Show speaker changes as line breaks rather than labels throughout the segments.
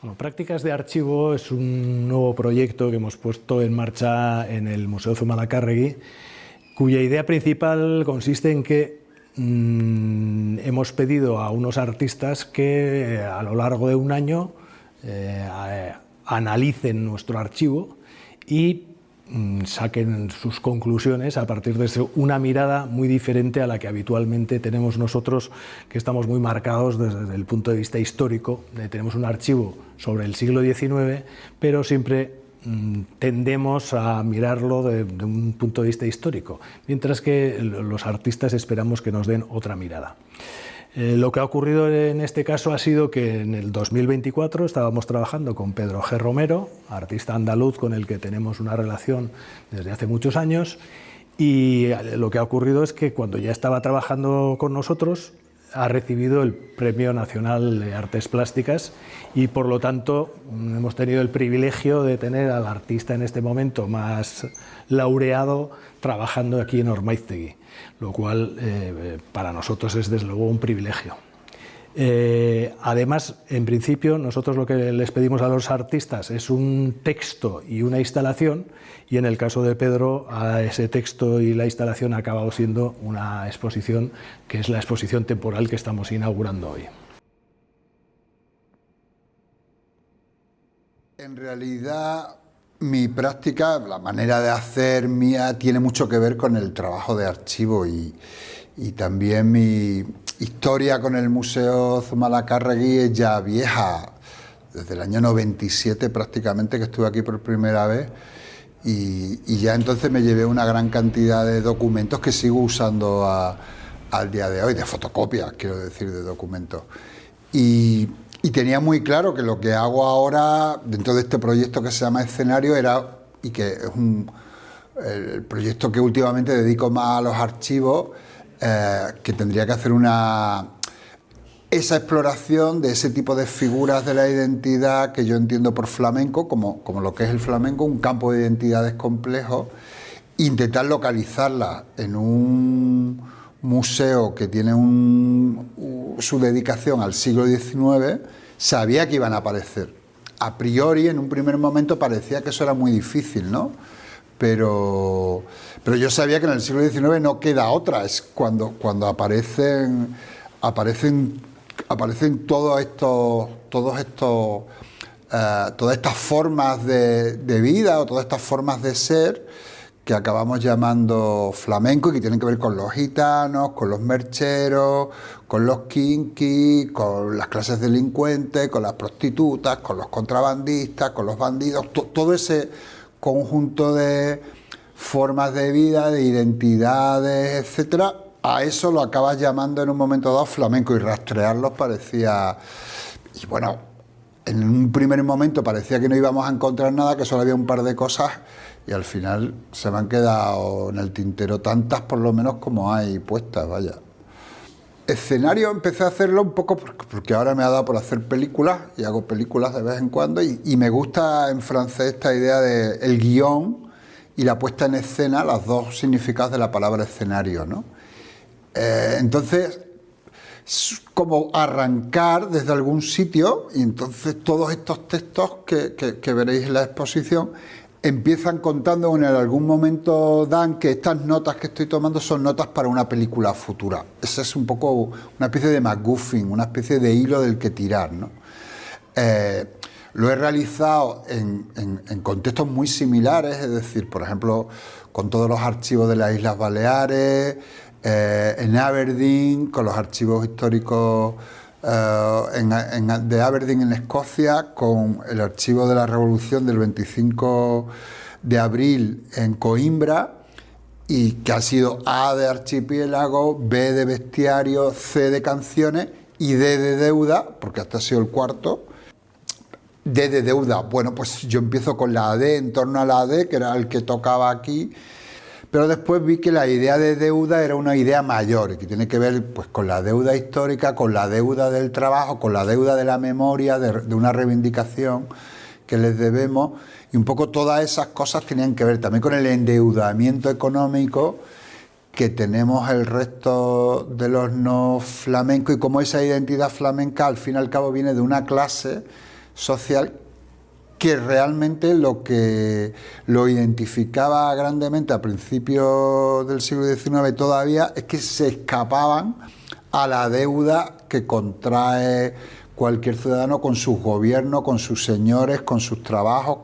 Bueno, Prácticas de Archivo es un nuevo proyecto que hemos puesto en marcha en el Museo Zumalacárregui, cuya idea principal consiste en que hemos pedido a unos artistas que a lo largo de un año analicen nuestro archivo y saquen sus conclusiones a partir de una mirada muy diferente a la que habitualmente tenemos nosotros, que estamos muy marcados desde el punto de vista histórico. Tenemos un archivo sobre el siglo XIX, pero siempre tendemos a mirarlo de un punto de vista histórico, mientras que los artistas esperamos que nos den otra mirada. Lo que ha ocurrido en este caso ha sido que en el 2024 estábamos trabajando con Pedro G. Romero, artista andaluz con el que tenemos una relación desde hace muchos años, y lo que ha ocurrido es que cuando ya estaba trabajando con nosotros ha recibido el Premio Nacional de Artes Plásticas y por lo tanto hemos tenido el privilegio de tener al artista en este momento más laureado trabajando aquí en Ormaiztegui, lo cual para nosotros es desde luego un privilegio. Además, en principio, nosotros lo que les pedimos a los artistas es un texto y una instalación, y en el caso de Pedro, ese texto y la instalación ha acabado siendo una exposición, que es la exposición temporal que estamos inaugurando hoy.
En realidad, mi práctica, la manera de hacer mía, tiene mucho que ver con el trabajo de archivo y también mi historia con el Museo Zumalacárregui es ya vieja, desde el año 97 prácticamente, que estuve aquí por primera vez, y ya entonces me llevé una gran cantidad de documentos que sigo usando al día de hoy, de fotocopias, quiero decir, de documentos. Y tenía muy claro que lo que hago ahora, dentro de este proyecto que se llama Escenario, y que es el proyecto que últimamente dedico más a los archivos, que tendría que hacer esa exploración de ese tipo de figuras de la identidad que yo entiendo por flamenco, como lo que es el flamenco, un campo de identidades complejo, intentar localizarlas en un museo que tiene su dedicación al siglo XIX. Sabía que iban a aparecer. A priori, en un primer momento parecía que eso era muy difícil, ¿no? Pero yo sabía que en el siglo XIX no queda otra, es cuando aparecen todas estas formas de vida o todas estas formas de ser que acabamos llamando flamenco y que tienen que ver con los gitanos, con los mercheros, con los kinkis, con las clases delincuentes, con las prostitutas, con los contrabandistas, con los bandidos, todo ese conjunto de formas de vida, de identidades, etcétera. A eso lo acabas llamando en un momento dado flamenco, y rastrearlos parecía... Y bueno, en un primer momento parecía que no íbamos a encontrar nada, que solo había un par de cosas, y al final se me han quedado en el tintero tantas por lo menos como hay puestas, vaya. Escenario empecé a hacerlo un poco porque ahora me ha dado por hacer películas, y hago películas de vez en cuando, y me gusta en francés esta idea de el guión y la puesta en escena, los dos significados de la palabra escenario, ¿no? Entonces, como arrancar desde algún sitio, y entonces todos estos textos que veréis en la exposición empiezan contando en algún momento dan que estas notas que estoy tomando son notas para una película futura. Esa es un poco una especie de MacGuffin, una especie de hilo del que tirar, ¿no? Lo he realizado en contextos muy similares, es decir, por ejemplo, con todos los archivos de las Islas Baleares, en Aberdeen, con los archivos históricos de Aberdeen en Escocia, con el archivo de la Revolución del 25 de abril en Coimbra, y que ha sido A de archipiélago, B de bestiario, C de canciones y D de deuda, porque este ha sido el cuarto. D de deuda, bueno, pues yo empiezo con la D, en torno a la D, que era el que tocaba aquí, pero después vi que la idea de deuda era una idea mayor, y que tiene que ver pues con la deuda histórica, con la deuda del trabajo, con la deuda de la memoria, de una reivindicación que les debemos, y un poco todas esas cosas tenían que ver también con el endeudamiento económico que tenemos el resto de los no flamencos, y cómo esa identidad flamenca al fin y al cabo viene de una clase social, que realmente lo que lo identificaba grandemente a principios del siglo XIX todavía es que se escapaban a la deuda que contrae cualquier ciudadano con sus gobiernos, con sus señores, con sus trabajos,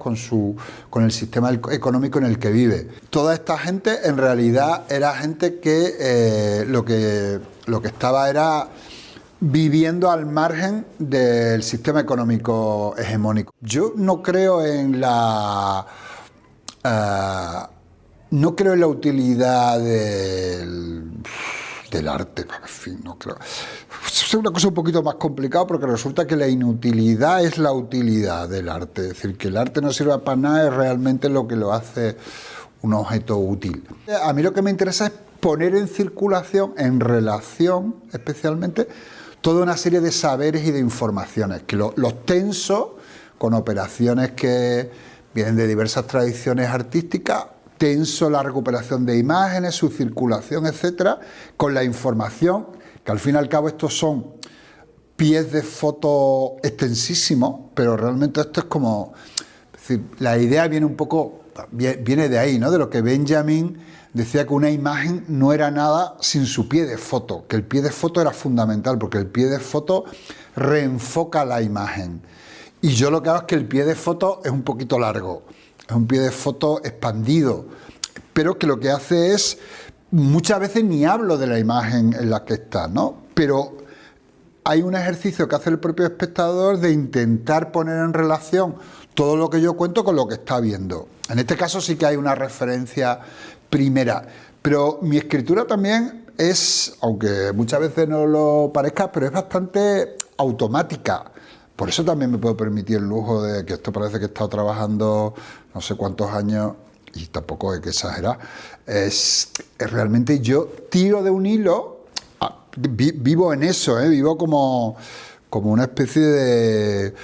con el sistema económico en el que vive. Toda esta gente en realidad era gente que lo que estaba era viviendo al margen del sistema económico hegemónico. Yo no creo en la utilidad del arte, en fin, no creo. Es una cosa un poquito más complicada porque resulta que la inutilidad es la utilidad del arte, es decir, que el arte no sirva para nada es realmente lo que lo hace un objeto útil. A mí lo que me interesa es poner en circulación, en relación especialmente, toda una serie de saberes y de informaciones, que los tenso con operaciones que vienen de diversas tradiciones artísticas, tenso la recuperación de imágenes, su circulación, etcétera, con la información, que al fin y al cabo estos son pies de foto extensísimos, pero realmente esto es como, es decir, la idea viene un poco, viene de ahí, ¿no? De lo que Benjamin decía, que una imagen no era nada sin su pie de foto, que el pie de foto era fundamental, porque el pie de foto reenfoca la imagen. Y yo lo que hago es que el pie de foto es un poquito largo, es un pie de foto expandido, pero que lo que hace es, muchas veces ni hablo de la imagen en la que está, ¿no? Pero hay un ejercicio que hace el propio espectador de intentar poner en relación todo lo que yo cuento con lo que está viendo. En este caso sí que hay una referencia primera, pero mi escritura también es, aunque muchas veces no lo parezca, pero es bastante automática. Por eso también me puedo permitir el lujo de que esto parece que he estado trabajando no sé cuántos años, y tampoco hay que exagerar, es realmente yo tiro de un hilo, vivo en eso, vivo como una especie de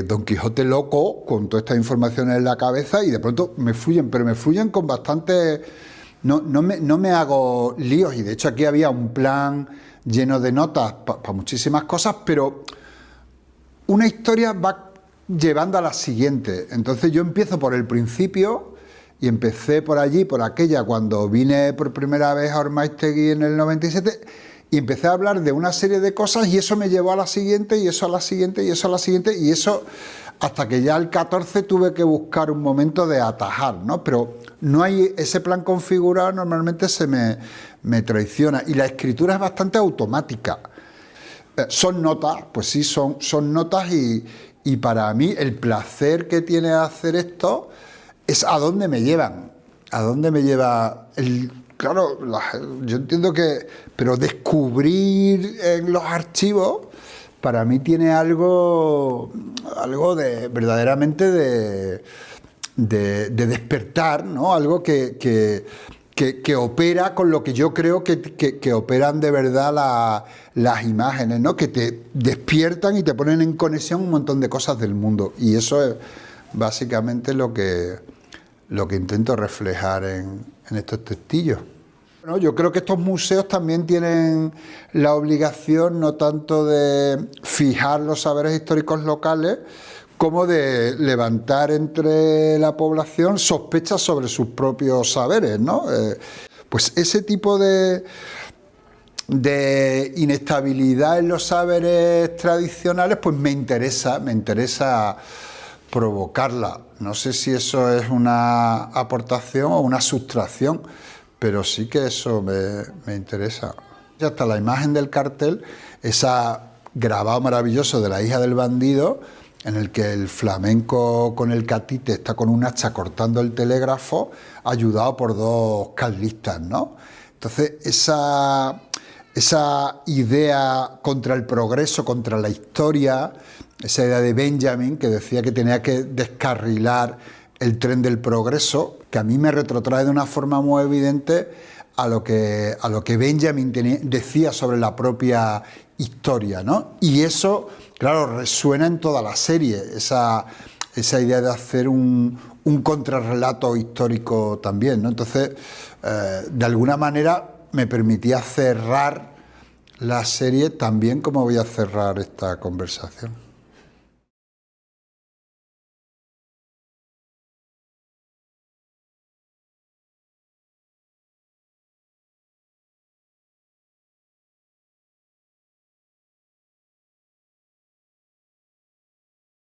Don Quijote loco, con todas estas informaciones en la cabeza, y de pronto me fluyen, pero me fluyen con bastante... No me hago líos, y de hecho aquí había un plan lleno de notas para muchísimas cosas, pero una historia va llevando a la siguiente. Entonces yo empiezo por el principio, y empecé por allí, por aquella, cuando vine por primera vez a Ormaiztegui en el 97, y empecé a hablar de una serie de cosas, y eso me llevó a la siguiente, y eso a la siguiente, y eso a la siguiente, y eso hasta que ya al 14 tuve que buscar un momento de atajar, ¿no? Pero no hay ese plan configurado, normalmente se me traiciona, y la escritura es bastante automática. Son notas, pues sí, son notas, y para mí el placer que tiene hacer esto es a dónde me llevan, a dónde me lleva el... Claro, yo entiendo que... Pero descubrir en los archivos, para mí tiene algo de verdaderamente de despertar, ¿no? Algo que opera con lo que yo creo que operan de verdad las imágenes, ¿no? Que te despiertan y te ponen en conexión un montón de cosas del mundo. Y eso es básicamente lo que intento reflejar en estos textillos. Bueno, yo creo que estos museos también tienen la obligación no tanto de fijar los saberes históricos locales, como de levantar entre la población sospechas sobre sus propios saberes, ¿no? Pues ese tipo de inestabilidad en los saberes tradicionales, pues me interesa provocarla. No sé si eso es una aportación o una sustracción, pero sí que eso me interesa. Y hasta la imagen del cartel, ese grabado maravilloso de la hija del bandido, en el que el flamenco con el catite está con un hacha cortando el telégrafo, ayudado por dos carlistas, ¿no? Entonces, esa idea contra el progreso, contra la historia, esa idea de Benjamin, que decía que tenía que descarrilar el tren del progreso, que a mí me retrotrae de una forma muy evidente a lo que Benjamin decía sobre la propia historia, ¿no? Y eso, claro, resuena en toda la serie, esa idea de hacer un contrarrelato histórico también, ¿no? Entonces, de alguna manera me permitía cerrar la serie también como voy a cerrar esta conversación.